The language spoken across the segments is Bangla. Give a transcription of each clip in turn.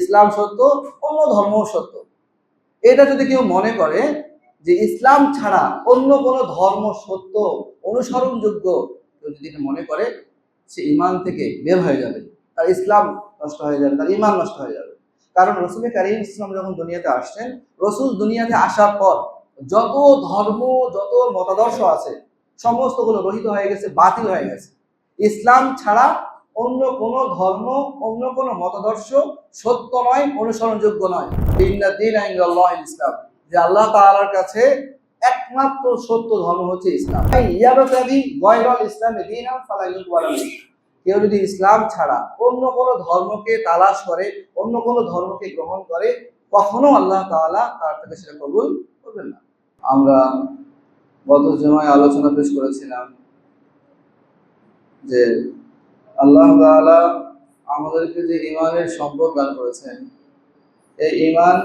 ইসলাম সত্য, অন্য ধর্ম সত্য। এটা যদি কেউ মনে করে যে ইসলাম ছাড়া অন্য কোনো ধর্ম সত্য, অনুসরণযোগ্য, কেউ যদি মনে করে, সে ঈমান থেকে বের হয়ে যাবে, তার ইসলাম নষ্ট হয়ে যাবে, তার ঈমান নষ্ট হয়ে যাবে। কারণ রাসূল কারীম ইসলাম যখন দুনিয়াতে আসছেন, রাসূল দুনিয়াতে আসার পর যত ধর্ম, যত মতাদর্শ আছে সমস্তগুলো রহিত হয়ে গেছে, বাতিল হয়ে গেছে। ইসলাম ছাড়া অন্য কোনো ধর্ম, অন্য কোনো মতাদর্শ সত্য নয়, অনুসরণযোগ্য নয়। ইন্না দীনা ইনদাল্লাহিল ইসলাম, যে আল্লাহ তাআলার কাছে একমাত্র সত্য ধর্ম হচ্ছে ইসলাম। ইয়াবতাগি গায়রাল ইসলামি দীনান ফালা ইউকবালু মিনহু। কেউ যদি ইসলাম ছাড়া অন্য কোনো ধর্মকে তালাশ করে, অন্য কোনো ধর্মকে গ্রহণ করে, কখনো আল্লাহ তাআলা তার থেকে সেটা কবুল করবেন না। আমরা গত জুমায় আলোচনা পেশ করেছিলাম যে আল্লাহ তাআলা আমাদেরকে যে ঈমানের সম্পদ দান করেছেন, এই ঈমান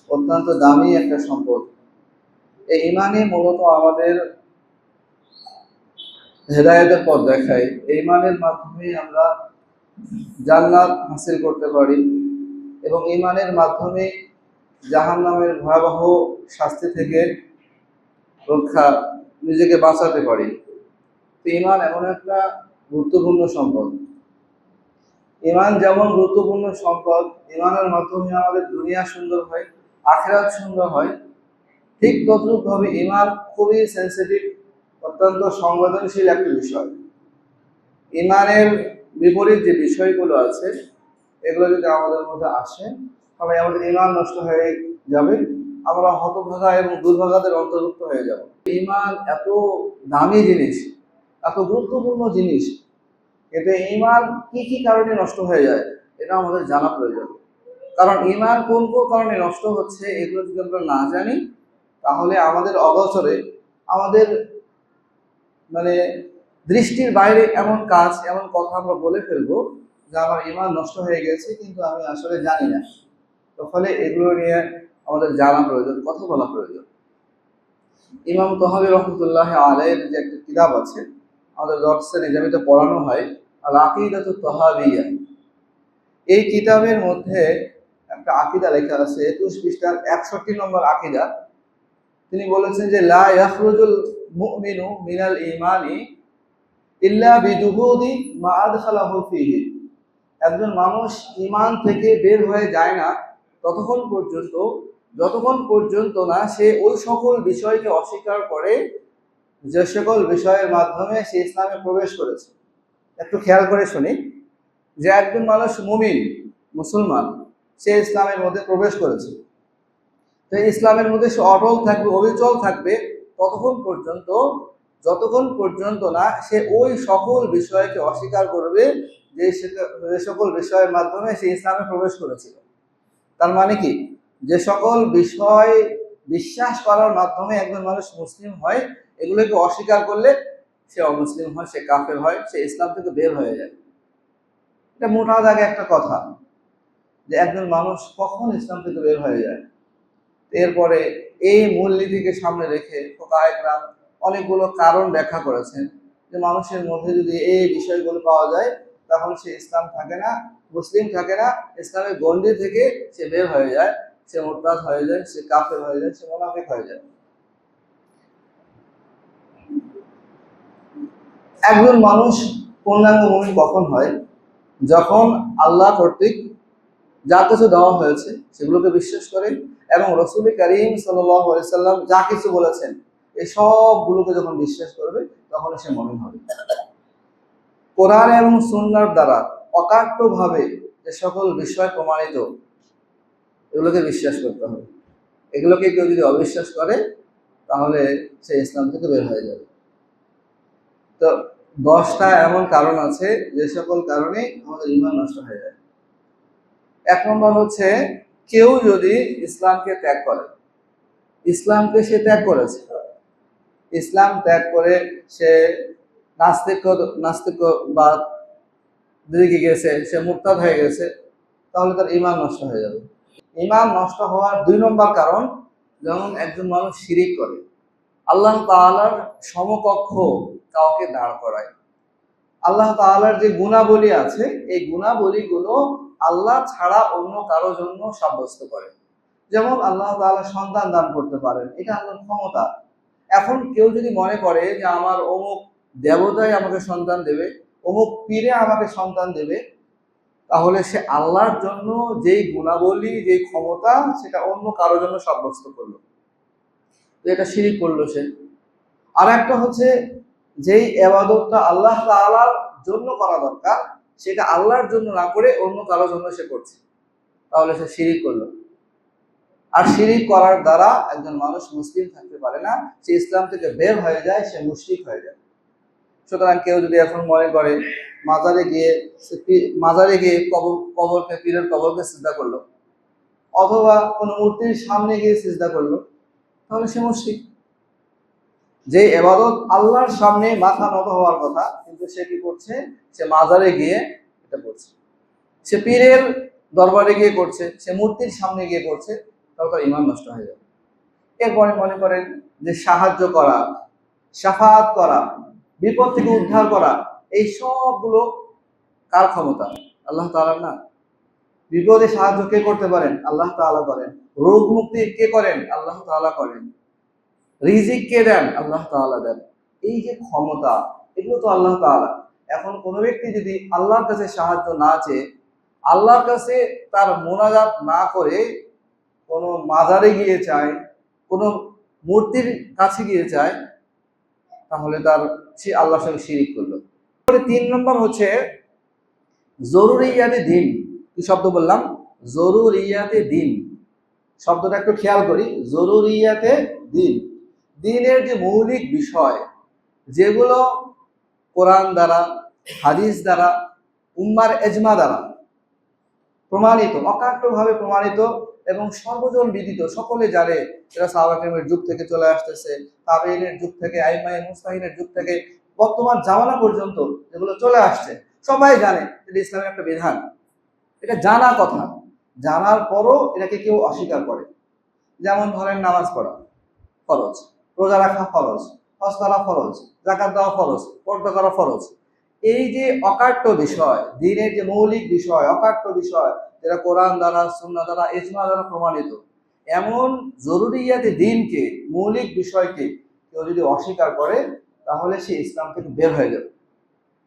অত্যন্ত দামি একটা সম্পদ। এই ঈমানই মূলত আমাদের হেদায়েতের পথ দেখায়। এই ঈমানের মাধ্যমে আমরা জান্নাত হাসিল করতে পারি এবং ঈমানের মাধ্যমে জাহান্নামের ভয়াবহ শাস্তি থেকে নিজেকে বাঁচাতে পারি। তো ঈমান এমন একটা গুরুত্বপূর্ণ সম্পদ। ঈমান যেমন গুরুত্বপূর্ণ সম্পদ, ঈমানের মাধ্যমে আমাদের দুনিয়া সুন্দর হয়, আখিরাত সুন্দর হয়, ঠিক তদ্রূপভাবে ঈমান খুবই সেন্সিটিভ, অত্যন্ত সংবেদনশীল একটি বিষয়। ঈমানের বিপরীত যে বিষয়গুলো আছে, এগুলো যদি আমাদের মধ্যে আসে, তাহলে আমাদের ঈমান নষ্ট হয়ে যাবে, আমরা হতভাগা এবং দুর্ভাগাদের অন্তর্ভুক্ত হয়ে যাব। ঈমান এত দামি জিনিস, এত গুরুত্বপূর্ণ জিনিস, এতে ঈমান কি কি কারণে নষ্ট হয়ে যায় এটা আমাদের জানা প্রয়োজন। কারণ ঈমান কোন কোন কারণে নষ্ট হচ্ছে এগুলো যদি আমরা না জানি, তাহলে আমাদের অগোচরে, আমাদের দৃষ্টির বাইরে এমন কাজ, এমন কথা আমরা বলে ফেলবো যে আমার ঈমান নষ্ট হয়ে গেছে, কিন্তু আমি আসলে জানি না। তো ফলে এগুলো নিয়ে আমাদের জানা প্রয়োজন, কথা বলা প্রয়োজন। ইমাম তাহাবী রহমাতুল্লাহ আলাইহির যে একটা কিতাব আছে, আমাদের দর্সে নিয়মিত পড়ানো হয়, আল আকিদাতুত তাহাবিয়া। এই কিতাবের মধ্যে একটা আকীদা লেখা আছে, 21 পৃষ্ঠার 61 নম্বর আকীদা। তিনি বলেছেন যে লা ইয়াখরুজুল মুমিনু মিনাল ঈমানি ইল্লা বিজুহুদি মা আদখালাহু ফীহি। একজন মানুষ ঈমান থেকে বের হয়ে যায় না যতক্ষণ পর্যন্ত না সে ওই সকল বিষয়কে অস্বীকার করে যে সকল বিষয়ের মাধ্যমে সে ইসলামে প্রবেশ করেছে। একটু খেয়াল করে শুনি, যে একজন মানুষ মুমিন, মুসলমান, সে ইসলামের মধ্যে প্রবেশ করেছে, তো ইসলামের মধ্যে সে অটল থাকবে, অবিচল থাকবে যতক্ষণ পর্যন্ত না সে ওই সকল বিষয়কে অস্বীকার করবে যে সকল বিষয়ের মাধ্যমে সে ইসলামে প্রবেশ করেছিল। তার মানে কি, যে সকল বিষয় বিশ্বাস করার মাধ্যমে একজন মানুষ মুসলিম হয়, এগুলোকে অস্বীকার করলে সে অমুসলিম হয়, সে কাফের হয়, সে ইসলাম থেকে বের হয়ে যায়। এটা মোটা দাগে একটা কথা যে একজন মানুষ কখন ইসলাম থেকে বের হয়ে যায়। এরপরে এই মূলনীতিকে সামনে রেখে ফুকাহায়ে কেরাম অনেকগুলো কারণ ব্যাখ্যা করেছেন যে মানুষের মধ্যে যদি এই বিষয়গুলো পাওয়া যায়, তখন সে ইসলাম থাকে না, মুসলিম থাকে না, ইসলামের গণ্ডি থেকে সে বের হয়ে যায়, সে মুরতাদ হয়ে যায়, সে কাফের হয়ে যায়, সে মুনাফিক হয়ে যায়। একজন মানুষ পূর্ণাঙ্গ মুমিন কখন হয়? যখন আল্লাহ কর্তৃক যা কিছু দেওয়া হয়েছে সেগুলোকে বিশ্বাস করে এবং রাসূল কারীম সাল্লাল্লাহু আলাইহি সাল্লাম যা কিছু বলেছেন এই সবগুলোকে যখন বিশ্বাস করবে, তখন সে মুমিন হবে। কোরআন এবং সুন্নাহর দ্বারা অকাট্যভাবে যে সকল বিষয় প্রমাণিত, এগুলোকে বিশ্বাস করতে হবে। এগুলোকে কেউ যদি অবিশ্বাস করে, তাহলে সে ইসলাম থেকে বের হয়ে যাবে। তো 10টা এমন কারণ আছে যে সকল কারণে আমাদের ঈমান নষ্ট হয়ে যায়। 1 নম্বর হচ্ছে, কেউ যদি ইসলামকে ত্যাগ করে, ইসলামকে সে ত্যাগ করেছে, ইসলাম ত্যাগ করে সে নাস্তিকবাদ দিকে গেছে, সে মুরতাদ হয়ে গেছে, তাহলে তার ঈমান নষ্ট হয়ে যাবে। ঈমান নষ্ট হওয়ার 2 নম্বর কারণ, যেমন একজন মানুষ শিরিক করে, আল্লাহ তাআলার সমকক্ষ কাউকে দাঁড় করায়। আল্লাহ তাআলার যে গুণাবলী আছে, এই গুণাবলীগুলো আল্লাহ ছাড়া অন্য কারো জন্য সাব্যস্ত করে। যেমন আল্লাহ তাআলা সন্তান দান করতে পারেন, এটা আল্লাহর ক্ষমতা। এখন কেউ যদি মনে করে যে আমার অমুক দেবতাই আমাকে সন্তান দেবে, অমুক পীরে আমাকে সন্তান দেবে, তাহলে সে আল্লাহর জন্য যেই গুণাবলী, যেই ক্ষমতা, সেটা অন্য কারোর জন্য সাব্যস্ত করলো, এটা শিরিক করলো সে। আর একটা হচ্ছে যেই ইবাদতটা আল্লাহ তাআলার জন্য করা দরকার, সেটা আল্লাহর জন্য না করে অন্য কারোর জন্য সে করছে, তাহলে সে শিরিক করলো। আর শিরিক করার দ্বারা একজন মানুষ মুসলিম থাকতে পারে না, সে ইসলাম থেকে বের হয়ে যায়, সে মুশরিক হয়ে যায়। সুতরাং কেউ যদি এখন মনে করে মাজারে গিয়ে কবরকে, পীরের কবরকে সিজদা করলো, অথবা কোনো মূর্তির সামনে গিয়ে সিজদা করলো, তাহলে সে মুশরিক। যে ইবাদত আল্লাহর সামনে মাথা নত হওয়ার কথা, কিন্তু সে কি করছে? সে মাজারে গিয়ে এটা করছে, সে পীরের দরবারে গিয়ে করছে, সে মূর্তির সামনে গিয়ে করছে, তাহলে তার ঈমান নষ্ট হয়ে যাবে। এরপরে মনে করেন যে সাহায্য করা, শাফাআত করা, বিপদ থেকে উদ্ধার করা, এই সবগুলো কার ক্ষমতা? আল্লাহ তাআলার না? বিপদে সাহায্য কে করতে পারেন? আল্লাহ তাআলা করেন। রোগ মুক্তি কে করেন? আল্লাহ তাআলা করেন। রিজিক কে দেন? আল্লাহ তাআলা দেন। এই যে ক্ষমতা, এগুলো তো আল্লাহ তাআলা। এখন কোনো ব্যক্তি যদি আল্লাহর কাছে সাহায্য না চেয়ে, আল্লাহর কাছে তার মোনাজাত না করে কোনো মাজারে গিয়ে চায়, কোনো মূর্তির কাছে গিয়ে চায়, তাহলে তার সে আল্লাহর সঙ্গে শিরিক করলো। 3 নম্বর হচ্ছে জরুরিয়াতে দিন। কি শব্দ বললাম? জরুরিয়াতে দিন। শব্দটা একটু খেয়াল করি, জরুরিয়াতে দিন। দিনের যে মৌলিক বিষয়, যেগুলো কোরআন দ্বারা, হাদিস দ্বারা, উম্মার এজমা দ্বারা প্রমাণিত, অকাট্যভাবে প্রমাণিত এবং সর্বজন বিদিত, সকলে জানে, এরা সাহাবা কেরামের যুগ থেকে চলে আসতেছে, তাবেঈনের যুগ থেকে, আইম্মায়ে মুজতাহিদের যুগ থেকে বর্তমান জামানা পর্যন্ত যেগুলো চলে আসছে, সবাই জানে এটা ইসলামের একটা বিধান। এটা জানা কথা, জানার পরও এটাকে কেউ অস্বীকার করে। যেমন ধরেন নামাজ পড়া ফরজ, রোজা রাখা ফরজ, হজ করা ফরজ, যাকাত দেওয়া ফরজ, পর্দা করা ফরজ। এই যে অকাট্য বিষয়, দ্বীনের যে মৌলিক বিষয়, অকাট্য বিষয়, যেটা কোরআন দ্বারা, সুন্নাহ দ্বারা, ইজমা দ্বারা প্রমাণিত, এমন জরুরিয়াতে দ্বীনকে, মৌলিক বিষয়কে কেউ যদি অস্বীকার করে, তাহলে সে ইসলাম থেকে বের হয়ে যাবে।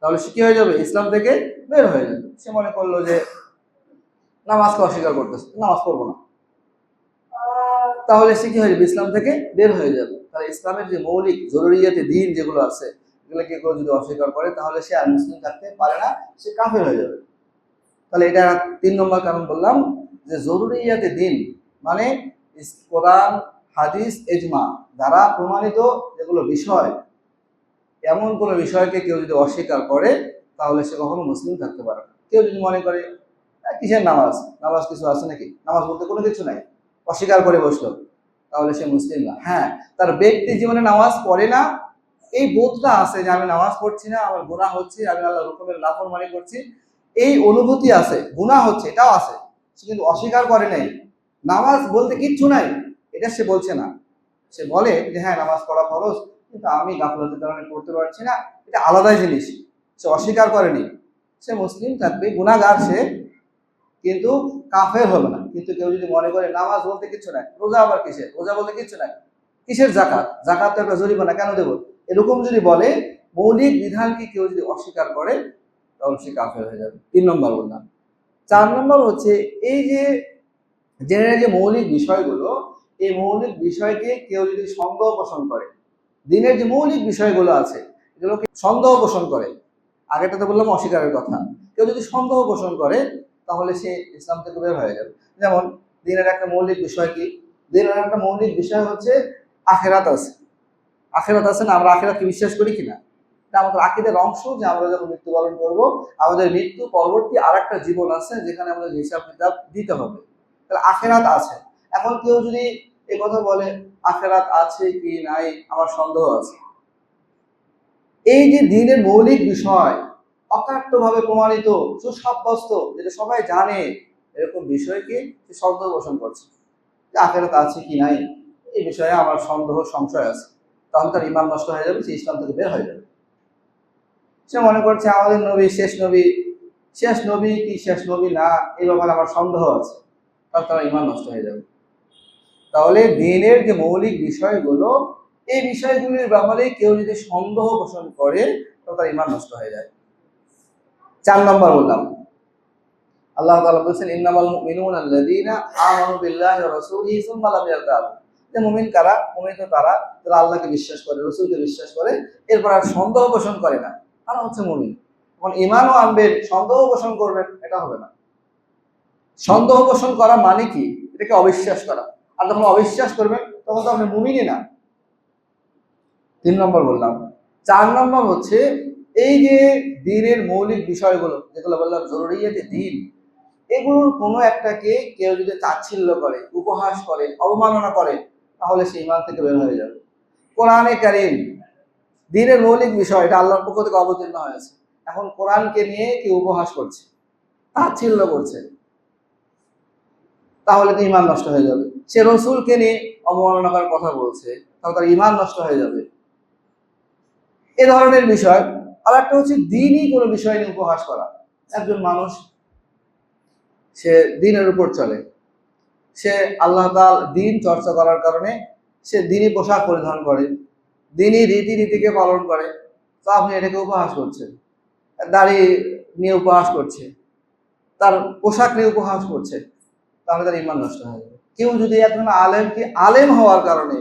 তাহলে সে কি হয়ে যাবে? ইসলাম থেকে বের হয়ে যাবে। সে মনে করলো যে নামাজকে অস্বীকার করতেছে, নামাজ পড়বো না, তাহলে সে কি হয়ে যাবে? ইসলাম থেকে বের হয়ে যাবে। তাহলে ইসলামের যে মৌলিক জরুরিয়াতে দ্বীন যেগুলো আছে, এগুলোকে কেউ যদি অস্বীকার করে, তাহলে সে আর মুসলিম থাকতে পারে না, সে কাফের হয়ে যাবে। তাহলে এটা 3 নম্বর কারণ বললাম, যে জরুরিয়াতে দ্বীন মানে কোরআন, হাদিস, ইজমা দ্বারা প্রমাণিত যেগুলো বিষয়, এমন কোনো বিষয়কে কেউ যদি অস্বীকার করে, তাহলে সে কখনো মুসলিম থাকতে পারে না। কেউ যদি মনে করে কিসের নামাজ, নামাজ কিছু আছে নাকি, নামাজ বলতে কোনো কিছু নাই, অস্বীকার করে বসলো, তাহলে সে মুসলিম না। হ্যাঁ, তার ব্যক্তি জীবনে নামাজ পড়ে না, এই বোধটা আছে যে আমি নামাজ পড়ছি না, আমার গুনাহ হচ্ছে, আমি আল্লাহর হুকুমের নাফরমানি করছি, এই অনুভূতি আছে, গুনাহ হচ্ছে, এটাও আছে, সে কিন্তু অস্বীকার করে নাই। নামাজ বলতে কিচ্ছু নাই এটা সে বলছে না, সে বলে যে হ্যাঁ নামাজ পড়া ফরজ, কিন্তু আমি গাফলতের কারণে পড়তে পারছি না, এটা আলাদাই জিনিস, সে অস্বীকার করেনি, সে মুসলিম থাকবে, গুনাহগার সে, কিন্তু কাফের হবে না। কিন্তু কেউ যদি মনে করে নামাজ বলতে কিছু নাই, রোজা আবার কিসের, রোজা বলতে কিচ্ছু নাই, কিসের জাকাত, জাকাত তো একটা জরিমানা, কেন দেবো, এরকম যদি বলে, মৌলিক বিধানকে কেউ যদি অস্বীকার করে, তাহলে সে কাফের হয়ে যাবে। 3 নম্বর বললাম। 4 নম্বর হচ্ছে এই যে জেনারেল যে মৌলিক বিষয়গুলো, এই মৌলিক বিষয়কে কেউ যদি সন্দেহ পোষণ করে, দিনের যে মৌলিক বিষয়গুলো আছে এগুলোকে সন্দেহ পোষণ করে, আগেটা তো বললাম অস্বীকারের কথা, কেউ যদি সন্দেহ পোষণ করে, তাহলে সে ইসলাম থেকে বের হয়ে যাবে। যেমন দিনের একটা মৌলিক বিষয় কি? দিনের একটা মৌলিক বিষয় হচ্ছে আখিরাত আছে। আখিরাত আছে না? আমরা আখিরাতকে বিশ্বাস করি কিনা? এটা আমাদের আকীদার অংশ, যে আমরা যখন মৃত্যুবরণ করব, আমাদের মৃত্যু পরবর্তী আরেকটা জীবন আছে, যেখানে আমাদের হিসাব কিতাব দিতে হবে। তাহলে আখিরাত আছে। এখন কেউ যদি এই কথা বলে আখিরাত আছে কি নাই আমার সন্দেহ আছে, এই যে দ্বীনের মৌলিক বিষয়, অকাট্যভাবে প্রমাণিত, সুসাব্যস্ত, যেটা সবাই জানে, এরকম বিষয়কে সে সন্দেহ পোষণ করছে, যে আখিরাত আছে কি নাই এই বিষয়ে আমার সন্দেহ, সংশয় আছে, তাহলে তার ঈমান নষ্ট হয়ে যাবে, সে ইসলাম থেকে বের হয়ে যাবে। সে মনে করছে আমাদের নবী শেষ নবী, শেষ নবী কি শেষ নবী না এই ব্যাপারে আমার সন্দেহ আছে, তাহলে তার ঈমান নষ্ট হয়ে যাবে। তাহলে দিনের যে মৌলিক বিষয়গুলো, এই বিষয়গুলির ব্যাপারে কেউ যদি সন্দেহ পোষণ করে তাহলে তার ঈমান নষ্ট হয়ে যায়। 4 নম্বর বললাম, আল্লাহ তাআলা বলেছেন ইন্নামাল মুমিনুনা আল্লাযীনা আমানু বিল্লাহি ওয়া রাসূলিহি সুম্মা লাম ইয়ারতাবু। যে মুমিন কারা? মুমিন তো তারা যারা আল্লাহকে বিশ্বাস করে, রাসূলকে বিশ্বাস করে, এরপর আর সন্দেহ পোষণ করে না, তারা হচ্ছে মুমিন। এখন ঈমানও আনবেন, সন্দেহ পোষণ করবেন, এটা হবে না। সন্দেহ পোষণ করা মানে কি? এটাকে অবিশ্বাস করা। আর যখন অবিশ্বাস করবেন তখন তো আপনি মুমিনই না। 3 নম্বর বললাম। 4 নম্বর হচ্ছে এই যে দ্বীনের মৌলিক বিষয়গুলো যেগুলো বললাম জরুরিয়াতে দ্বীন, এগুলোর কোনো একটাকে কেউ যদি তাচ্ছিল্য করে, উপহাস করে, অবমাননা করে, তাহলে সে ঈমান থেকে বের হয়ে যাবে। কোরআনে কারীম দ্বীনের মৌলিক বিষয়, এটা আল্লাহর পক্ষ থেকে অবতীর্ণ হয়েছে। এখন কোরআনকে নিয়ে কেউ উপহাস করছে, তাচ্ছিল্য করছে, তাহলে তো ঈমান নষ্ট হয়ে যাবে। সে রাসূলকে নিয়ে অবমাননা করার কথা বলছে, তাহলে তার ঈমান নষ্ট হয়ে যাবে। এ ধরনের বিষয়। আর একটা হচ্ছে দ্বীনই কোনো বিষয় নিয়ে উপহাস করা। একজন মানুষ সে দ্বীনের উপর চলে, সে আল্লাহ তাআলার দ্বীন চর্চা করার কারণে সে দ্বীনি পোশাক পরিধান করে, দ্বীনি রীতিনীতিকে পালন করে, তো আপনি এটাকে উপহাস করছেন। দাড়ি নিয়ে উপহাস করছে, তার পোশাক নিয়ে উপহাস করছে, তাহলে তার ঈমান নষ্ট হয়ে যাবে। কেউ যদি একজন আলেমকে আলেম হওয়ার কারণে,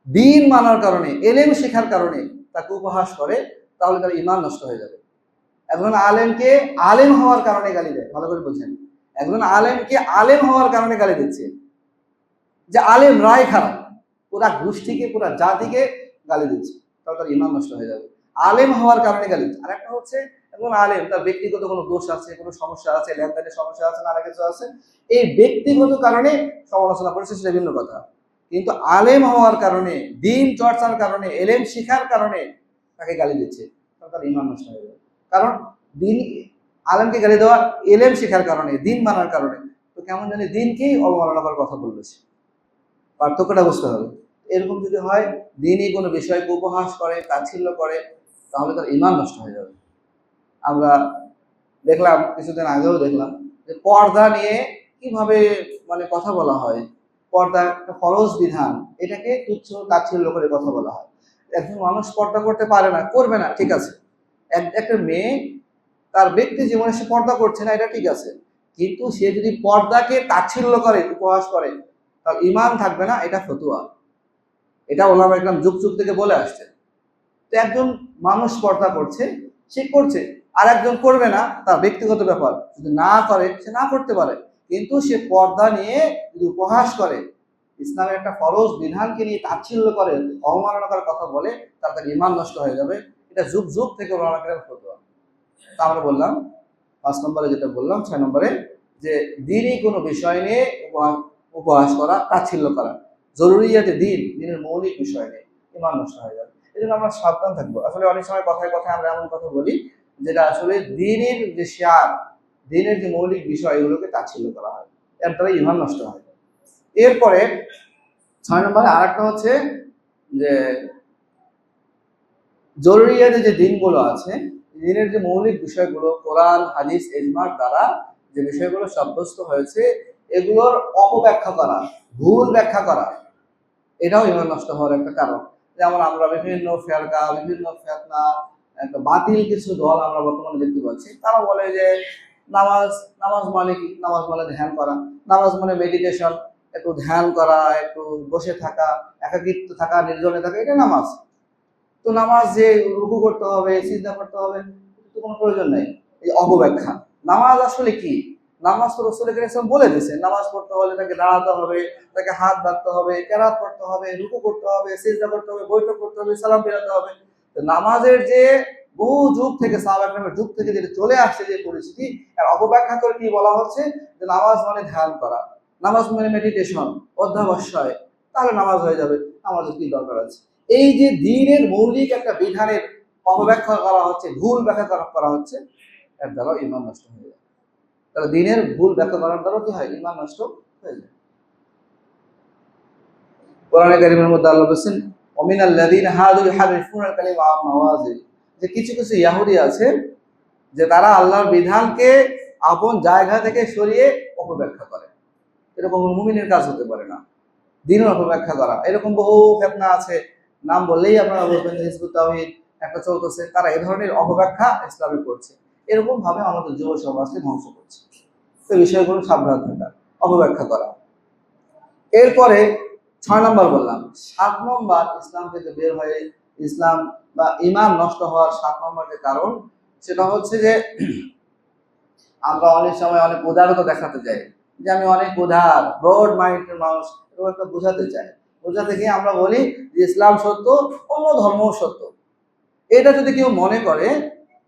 দ্বীন মানার কারণে, এলেম শেখার কারণে তাকে উপহাস করে, তাহলে তার ঈমান নষ্ট হয়ে যাবে। একজন আলেমকে আলেম হওয়ার কারণে গালি দেয়, ভালো করে বুঝেন। একজন আলেমকে আলেম হওয়ার কারণে গালি দিচ্ছে, যে আলেম রায় খারাপ, পুরা গোষ্ঠীকে পুরা জাতিকে গালি দিচ্ছে, তাহলে তার ঈমান নষ্ট হয়ে যাবে। আলেম হওয়ার কারণে গালি দিচ্ছে। আর একটা হচ্ছে একজন আলেম, তার ব্যক্তিগত কোনো দোষ আছে, কোনো সমস্যা আছে, লেনদেনের সমস্যা আছে, নানা কিছু আছে, এই ব্যক্তিগত কারণে সমালোচনা করেছে, সেটা ভিন্ন কথা। কিন্তু আলেম হওয়ার কারণে, দ্বীন চর্চার কারণে, এলেম শিখার কারণে তাকে গালি দিচ্ছে, তাহলে তার ঈমান নষ্ট হয়ে যাবে। কারণ দ্বীন, আলেমকে গালি দেওয়া এলেম শেখার কারণে, দ্বীন মানার কারণে, তো কেমন জানি দ্বীনকেই অবমাননা করার কথা বলতেছে। পার্থক্যটা বুঝতে হবে। এরকম যদি হয়, দ্বীনি কোনো বিষয়কে উপহাস করে, তাচ্ছিল্য করে, তাহলে তার ঈমান নষ্ট হয়ে যাবে। আমরা দেখলাম, কিছুদিন আগেও দেখলাম যে পর্দা নিয়ে কিভাবে মানে কথা বলা হয়। পর্দা একটা ফরজ বিধান, এটাকে তুচ্ছ তাচ্ছিল্য করে কথা বলা হয়। একজন মানুষ পর্দা করতে পারে না, করবে না, ঠিক আছে। একটা মেয়ে তার ব্যক্তি জীবনে সে পর্দা করছে না, এটা ঠিক আছে। কিন্তু সে যদি পর্দাকে তাচ্ছিল্য করে, উপহাস করে, তার ঈমান থাকবে না, এটা ফতুয়া। এটা ওলামা একরাম যুগ যুগ থেকে বলে আসছে। তো একজন মানুষ পর্দা করছে, সে করছে, আর একজন করবে না, তার ব্যক্তিগত ব্যাপার। যদি না করে, সে না করতে পারে। কিন্তু সে পর্দা নিয়ে যদি উপহাস করে, ইসলামের একটা ফরজ বিধানকে নিয়ে তাচ্ছিল্য করে, অবমাননা করার কথা বলে, তার ঈমান নষ্ট হয়ে যাবে। এটা যুগ যুগ থেকে ওলামা একরাম ফতোয়া। তা আমরা বললাম 5 নম্বরে, যেটা বললাম 6 নম্বরে, যে দ্বীনি কোনো বিষয় নিয়ে উপহাস করা, তাচ্ছিল্য করা, জরুরিয়াতে দ্বীন, দ্বীনের মৌলিক বিষয় নিয়ে ঈমান নষ্ট হয়ে যাবে। এই জন্য আমরা সাবধান থাকবো। আসলে অনেক সময় কথায় কথায় আমরা এমন কথা বলি যেটা আসলে দ্বীনের যে শিয়ার, দ্বীনের যে মৌলিক বিষয়, এগুলোকে তাচ্ছিল্য করা হয়, এর দ্বারা ঈমান নষ্ট হয়। এরপরে 6 নম্বরে আরেকটা হচ্ছে যে জরুরিয়াতে যে দিনগুলো আছে, দিনের যে মৌলিক বিষয়গুলো কোরআন, হাদিস, ইজমার দ্বারা যে বিষয়গুলো সাব্যস্ত হয়েছে, এগুলোর অপব্যাখ্যা করা, ভুল ব্যাখ্যা করা, এটাও ঈমান নষ্ট হওয়ার একটা কারণ। যেমন আমরা বিভিন্ন ফিরকা, বিভিন্ন ফিতনা, একটা বাতিল কিছু দল আমরা বর্তমানে দেখতে পাচ্ছি। তারা বলে যে নামাজ, নামাজ মানে কি? নামাজ মানে ধ্যান করা, নামাজ মানে মেডিটেশন, একটু ধ্যান করা, একটু বসে থাকা, একাকিত্ব থাকা, নির্জনে থাকা, এটা নামাজ। তো নামাজ যে রুকু করতে হবে, সিজদা করতে হবে, তো কোনো প্রয়োজন নাই। এই অপব্যাখ্যা। নামাজ আসলে কি? নামাজ তো রাসূল করিম সাল্লাল্লাহু আলাইহি ওয়াসাল্লাম বলে দিয়েছে, নামাজ পড়তে হলে তাকে দাঁড়াতে হবে, তাকে হাত বাঁধতে হবে, কেরাত পড়তে হবে, রুকু করতে হবে, সিজদা করতে হবে, বৈঠক করতে হবে, সালাম ফেরাতে হবে। তো নামাজের যে বহু যুগ থেকে, সাহাবা কেরামের যুগ থেকে যেটা চলে আসছে যে পরিস্থিতি, আর অপব্যাখ্যা করে কি বলা হচ্ছে যে নামাজ মানে ধ্যান করা, নামাজ মানে মেডিটেশন, অধ্যাবসায়, তাহলে নামাজ হয়ে যাবে, নামাজের কি দরকার আছে? এই যে দ্বীনের মৌলিক একটা বিধানের অপব্যাখ্যা করা হচ্ছে, ভুল ব্যাখ্যা করা হচ্ছে, এর দ্বারা ঈমান নষ্ট হয়ে যায়। তাহলে দ্বীনের ভুল ব্যাখ্যা করার দ্বারা কি হয়? ঈমান নষ্ট হয়ে যায়। কোরআনে কারীমের মধ্যে আল্লাহ বলেছেন ওমিন আল্লাযীনা হাদু ইউহারিফুনাল কালিমা আন মাওয়াযি, যে কিছু কিছু ইহুদি আছে যে তারা আল্লাহর বিধানকে আপন জায়গা থেকে সরিয়ে অপব্যাখ্যা করে। এরকম মুমিনের কাজ হতে পারে না, দিনের অপব্যাখ্যা করা। এরকম বহু ফিতনা আছে, নাম বললেই আপনারা বলবেন যে হিজবুত তাওহীদ একটা চলতেছে, তারা এই ধরনের অপব্যাখ্যা ইসলামে করছে। এরকম ভাবে আমাদের যুব সমাজকে ধ্বংস করছে। তো বিষয়গুলো সাবধান থাকা, অপব্যাখ্যা করা। এরপরে 6 নম্বর বললাম। 7 নম্বর ইসলাম থেকে বের হয়ে ইসলাম বা ঈমান নষ্ট হওয়ার 7 নম্বর যে কারণ, সেটা হচ্ছে যে আমরা অনেক সময় অনেক উদারতা দেখাতে চাই, যে আমি অনেক উদার, ব্রড মাইন্ডের মানুষ, এরকম একটা বোঝাতে চাই। বোঝাতে গিয়ে আমরা বলি যে ইসলাম সত্য, অন্য ধর্মও সত্য। এটা যদি কেউ মনে করে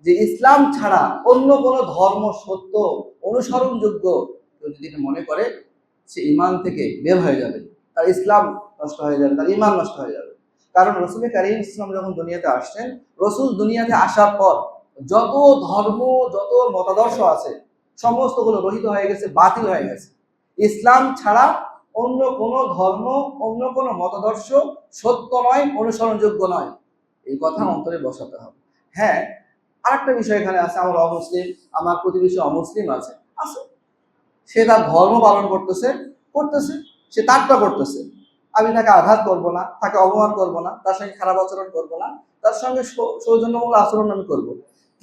যে ইসলাম ছাড়া অন্য কোনো ধর্ম সত্য, অনুসরণযোগ্য, কেউ যদি মনে করে, সে ঈমান থেকে বের হয়ে যাবে, তার ইসলাম নষ্ট হয়ে যাবে, তার ঈমান নষ্ট হয়ে যাবে। কারণ রাসূল কারীম ইসলাম যখন দুনিয়াতে আসছেন, রাসূল দুনিয়াতে আসার পর যত ধর্ম, যত মতাদর্শ আছে, সমস্তগুলো রহিত হয়ে গেছে, বাতিল হয়ে গেছে। ইসলাম ছাড়া অন্য কোনো ধর্ম, অন্য কোনো মতাদর্শ সত্য নয়, অনুসরণযোগ্য নয়। এই কথা অন্তরে বসাতে হবে। হ্যাঁ, আরেকটা বিষয় এখানে আছে, আমার অমুসলিম, আমার প্রতিবেশী অমুসলিম আছে, সে তার ধর্ম পালন করতেছে, সে তারটা করতেছে। আমি তাকে আঘাত করব না, তাকে অপমান করব না, তার সঙ্গে খারাপ আচরণ করব না, তার সঙ্গে সৌজন্যমূলক আচরণ আমি করব।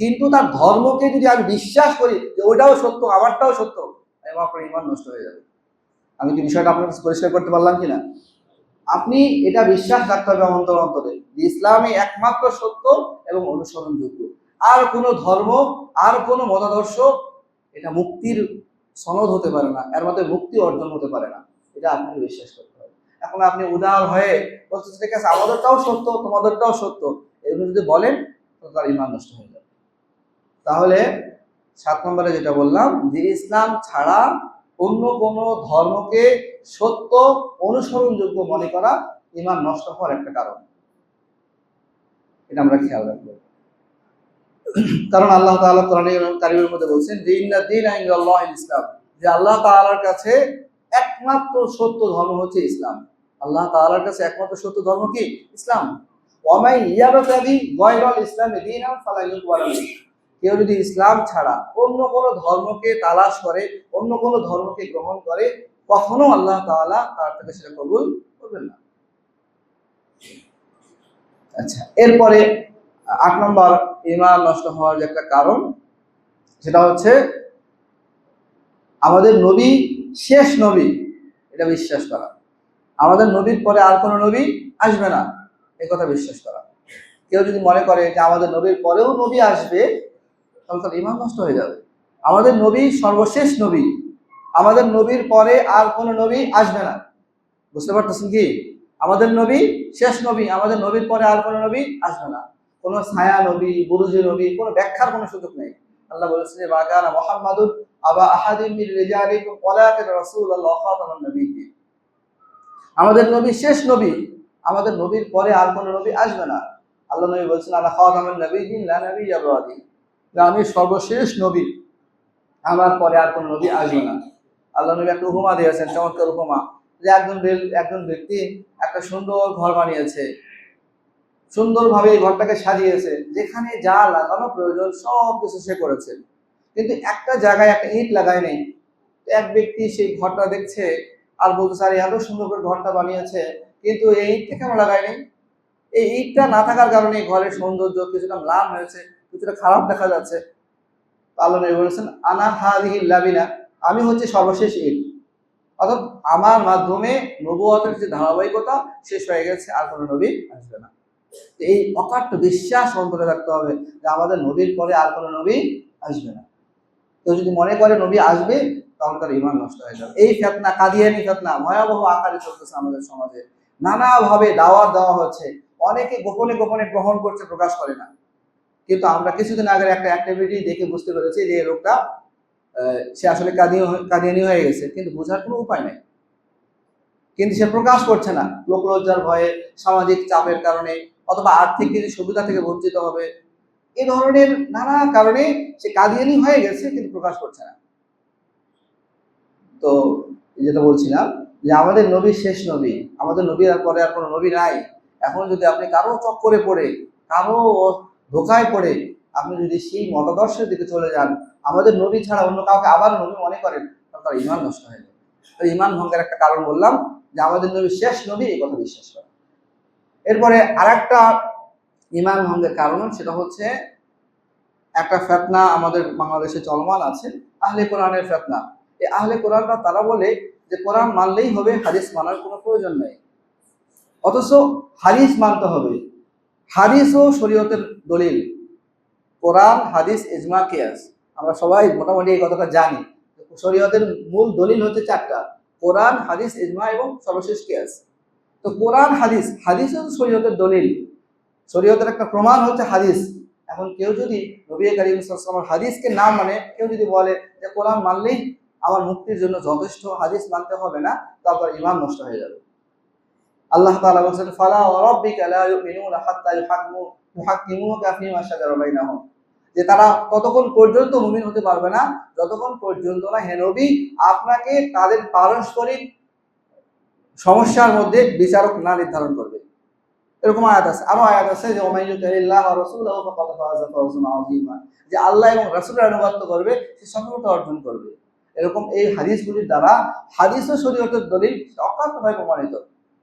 কিন্তু তার ধর্মকে যদি আমি বিশ্বাস করি যে ওইটাও সত্য, আমারটাও সত্য, আপনার ঈমান নষ্ট হয়ে যাবে। আমি কি বিষয়টা আপনার কাছে পরিষ্কার করতে পারলাম কিনা? আপনি এটা বিশ্বাস রাখতে হবে অন্তর অন্তরে, ইসলামই একমাত্র সত্য এবং অনুসরণযোগ্য। আর কোনো ধর্ম, আর কোনো মতাদর্শ এটা মুক্তির সনদ হতে পারে না, এর মধ্যে মুক্তি অর্জন হতে পারে না। এটা আপনাকে বিশ্বাস করতে হবে। এখন আপনি উদার হয়ে বলছেন ঠিক আছে, আমাদেরটাও সত্য, তোমাদেরটাও সত্য, এগুলো যদি বলেন তো তার ঈমান নষ্ট হয়ে যাবে। তাহলে 7 নম্বরে যেটা বললাম, যে ইসলাম ছাড়া অন্য কোনো ধর্মকে সত্য, অনুসরণযোগ্য মনে করা ঈমান নষ্ট হওয়ার একটা কারণ। এটা আমরা খেয়াল রাখবো। কারণ আল্লাহ তাআলা কোরআন কারীমের মধ্যে বলছেন যে ইন্নাদ দীনা ইনদাল্লাহিল ইসলাম, যে আল্লাহ তাআলার কাছে একমাত্র সত্য ধর্ম হচ্ছে ইসলাম। আল্লাহ তাআলার কাছে একমাত্র সত্য ধর্ম কি? ইসলাম। ওয়া মান ইয়াবতাগি গায়রাল ইসলামি দীনান ফালা ইউকবাল মিনহু, কেউ যদি ইসলাম ছাড়া অন্য কোনো ধর্মকে তালাশ করে, অন্য কোনো ধর্মকে গ্রহণ করে, কখনো আল্লাহ তাআলা তার থেকে সেটা কবুল করবেন না। আচ্ছা, এরপরে 8 নম্বর ঈমান নষ্ট হওয়ার যে একটা কারণ, সেটা হচ্ছে আমাদের নবী শেষ নবী, এটা বিশ্বাস করা। আমাদের নবীর পরে আর কোনো নবী আসবে না, এই কথা বিশ্বাস করা। কেউ যদি মনে করে যে আমাদের নবীর পরেও নবী আসবে, তাহলে তার ঈমান নষ্ট হয়ে যাবে। আমাদের নবী সর্বশেষ নবী, আমাদের নবীর পরে আর কোনো নবী আসবে না। বুঝতে পারতেছেন কি? আমাদের নবী শেষ নবী, আমাদের নবীর পরে আর কোনো নবী আসবে না। কোনো ছায়া নবী, বুরুজি নবী, কোনো ব্যাখ্যার কোনো সুযোগ নেই। আল্লাহ বলেছেন যে মা কানা মুহাম্মাদুন আবা আহাদিন মিন রিজালিকুম ওয়ালাকিন রাসূলুল্লাহ খাতামান নাবিয়্যিন। আমাদের নবী শেষ নবী, আমাদের নবীর পরে আর কোনো নবী আসবে না। আল্লাহ নবী বলেছেন আনা খাতামান নাবিয়্যিন লা নাবিয়্যা বাদি, আমি সর্বশেষ নবী, আমার পরে আর কোনো নবী আসবে না। আল্লাহ নবী একটা উপমা দিয়েছেন, চমৎকার উপমা, যে একজন ব্যক্তি একটা সুন্দর ঘর বানিয়েছে, সুন্দরভাবে এই ঘরটাকে সাজিয়েছে, যেখানে যা লাগানো প্রয়োজন সব কিছু সে করেছে, কিন্তু একটা জায়গায় একটা ইট লাগায় নেই। এক ব্যক্তি সেই ঘরটা দেখছে আর বলতেছে আরে এত সুন্দর করে ঘরটা বানিয়েছে, কিন্তু এই ইটটা কেন লাগায় নেই? এই ইটটা না থাকার কারণে ঘরের সৌন্দর্য কিছুটা ম্লান হয়েছে, কিছুটা খারাপ দেখা যাচ্ছে। আল্লাহ নবী বলেছেন আনা হাযিহিল লাবিনা, আমি হচ্ছে সর্বশেষ ইট। অর্থাৎ আমার মাধ্যমে নবুয়তের যে ধারাবাহিকতা শেষ হয়ে গেছে, আর কোনো নবী আসবে না। এই অকাট্য বিশ্বাস অন্তরে রাখতে হবে যে আমাদের নবীর পরে আর কোনো নবী আসবে না। কেউ যদি মনে করে নবী আসবে, তাহলে তার ঈমান নষ্ট হয়ে যাবে। এই ফিতনা, কাদিয়ানি ফিতনা ভয়াবহ আকারে চলতেছে আমাদের সমাজে, নানাভাবে দাওয়াত দেওয়া হচ্ছে, অনেকে গোপনে গোপনে গ্রহণ করছে, প্রকাশ করে না। কিন্তু আমরা কিছুদিন আগে একটা অ্যাক্টিভিটি দেখে বুঝতে পেরেছি যে লোকটা সে আসলে কাদিয়ানি হয়ে গেছে, কিন্তু বোঝার কোনো উপায় নেই। কিন্তু সে প্রকাশ করছে না, লোকলজ্জার ভয়ে, সামাজিক চাপের কারণে, অথবা আর্থিক কিছু সুবিধা থেকে বঞ্চিত হবে, এই ধরনের নানা কারণে সে কাদিয়ানি হয়ে গেছে, কিন্তু প্রকাশ করছে না। তো যেটা বলছিলাম যে আমাদের নবী শেষ নবী, আমাদের নবীর পরে আর কোনো নবী নাই। এখন যদি আপনি কারো চক্করে পড়ে, কারো ধোকায় পড়ে আপনি যদি সেই মতাদর্শের দিকে চলে যান, আমাদের নবী ছাড়া অন্য কাউকে আবার নবী মনে করেন, তাহলে তার ইমান নষ্ট হয়ে যাবে। তো ইমান ভঙ্গের একটা কারণ বললাম যে আমাদের নবী শেষ নবী, এই কথা বিশ্বাস করা। এরপরে আরেকটা ইমান ভঙ্গের কারণ, সেটা হচ্ছে একটা ফিতনা আমাদের বাংলাদেশে চলমান আছে, আহলে কোরআনের ফিতনা। এই আহলে কোরআনরা তারা বলে যে কোরআন মানলেই হবে, হাদিস মানার কোনো প্রয়োজন নেই। অথচ হাদিস মানতে হবে। হাদিসও শরীয়তের দলিল। কোরআন, হাদিস, ইজমা, কিয়াস। আমরা সবাই মোটামুটি এই কথাটা জানি। শরীয়তের মূল দলিল হচ্ছে চারটা: কোরআন, হাদিস, ইজমা এবং সর্বশেষ কিয়াস। তো কোরআন, হাদিস, হাদিসও শরীয়তের দলিল। শরীয়তের একটা প্রমাণ হচ্ছে হাদিস। এখন কেউ যদি নবী করিম সাল্লাল্লাহু আলাইহি ওয়াসাল্লামের হাদিসকে না মানে, কেউ যদি বলে যে কোরআন মানলেই আমার মুক্তির জন্য যথেষ্ট, হাদিস মানতে হবে না, তারপর ঈমান নষ্ট হয়ে যাবে। আল্লাহ তাআলা বলেছেন, ফালা ওয়া রাব্বিকা লা ইউমিনুনা হাত্তা ইউহাক্কিমুকা ফীমা শাজারা বাইনাহুম, যে তারা ততক্ষণ পর্যন্ত মুমিন হতে পারবে না যতক্ষণ পর্যন্ত না হে নবী আপনাকে তাদের পারস্পরিক সমস্যার মধ্যে বিচারক না নির্ধারণ করবে। এরকম আয়াত আছে। আরো আয়াত আছে যে ওমাই ইউতিল্লাহ ওয়া রাসূলুহু ফাকাদ ফাযা ফাওজান আযীমা, যে আল্লাহ এবং রাসূলের আনুগত্য করবে সে সফলতা অর্জন করবে। এরকম এই হাদিসগুলির দ্বারা হাদিস ও শরীয়তের দলিল অকাট্যভাবে প্রমাণিত।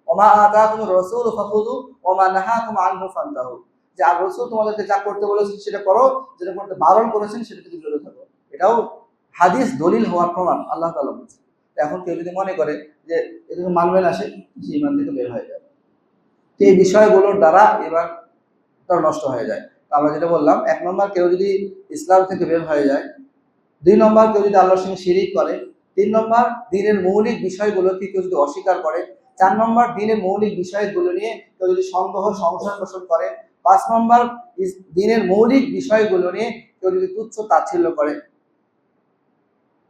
ওমা আতাকুমুর রাসূলু ফাখুযু ওমা নাহাকুম আনহু ফান্তাহু, যে আর রাসূল তোমাদেরকে যা করতে বলেছেন সেটা করো, যেটা করতে বারণ করেছেন সেটা থেকে বিরত থাকো। এটাও হাদিস দলিল হওয়ার প্রমাণ আল্লাহ তাআলা বলেছেন। এখন কেউ যদি মনে করে যে এটাকে মানবে না, সে ঈমান থেকে বের হয়ে যাবে। এই বিষয়গুলোর দ্বারা এবার তার নষ্ট হয়ে যায়। আমরা যেটা বললাম, 1 নম্বর কেউ যদি ইসলাম থেকে বের হয়ে যায়, 2 নম্বর কেউ যদি আল্লাহর সঙ্গে শিরিক করে, 3 নম্বর দ্বীনের মৌলিক বিষয়গুলোকে কেউ যদি অস্বীকার করে, 4 নম্বর দ্বীনের মৌলিক বিষয়গুলো নিয়ে কেউ যদি সন্দেহ সংশয় পোষণ করে, 5 নম্বর দ্বীনের মৌলিক বিষয়গুলো নিয়ে কেউ যদি তুচ্ছ তাচ্ছিল্য করে,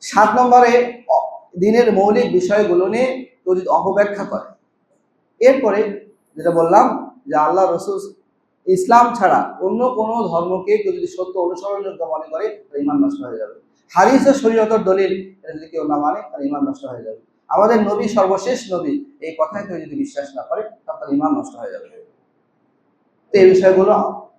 7 নম্বরে দ্বীনের মৌলিক বিষয়গুলো নিয়ে কেউ যদি অপব্যাখ্যা করে। এরপরে যেটা বললাম যে আল্লাহ রাসূল ইসলাম ছাড়া অন্য কোনো ধর্মকে কেউ যদি সত্য অনুসরণযোগ্য মনে করে, তার ঈমান নষ্ট হয়ে যাবে। হাদিস ও শরীয়তের দলিল এটা যদি কেউ না মানে, তার ঈমান নষ্ট হয়ে যাবে। আমাদের নবী সর্বশেষ নবী, এই কথায় কেউ যদি বিশ্বাস না করে, তার ঈমান নষ্ট হয়ে যাবে। তো এই বিষয়গুলো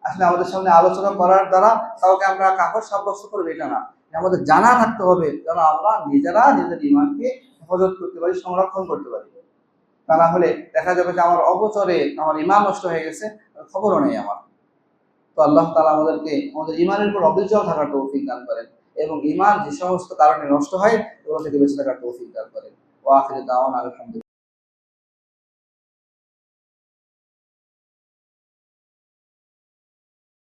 আসলে আমাদের সামনে আলোচনা করার দ্বারা কাউকে আমরা কাফের সাব্যস্ত করবো এটা না, আমাদের জানা থাকতে হবে যেন আমরা নিজেরা নিজের ঈমানকে হেফাজত করতে পারি, সংরক্ষণ করতে পারি। তা না হলে দেখা যাবে যে আমার অগোচরে আমার ঈমান নষ্ট হয়ে গেছে, খবরও নেই আমার। তো আল্লাহ তাআলা আমাদেরকে আমাদের ঈমানের উপর অবিচল থাকার তৌফিক দান করেন এবং ঈমান যে সমস্ত কারণে নষ্ট হয় এগুলো থেকে বেঁচে থাকার তৌফিক দান করেন। ওয়া আখিরু দাওয়ানা আলহামদুলিল্লাহ।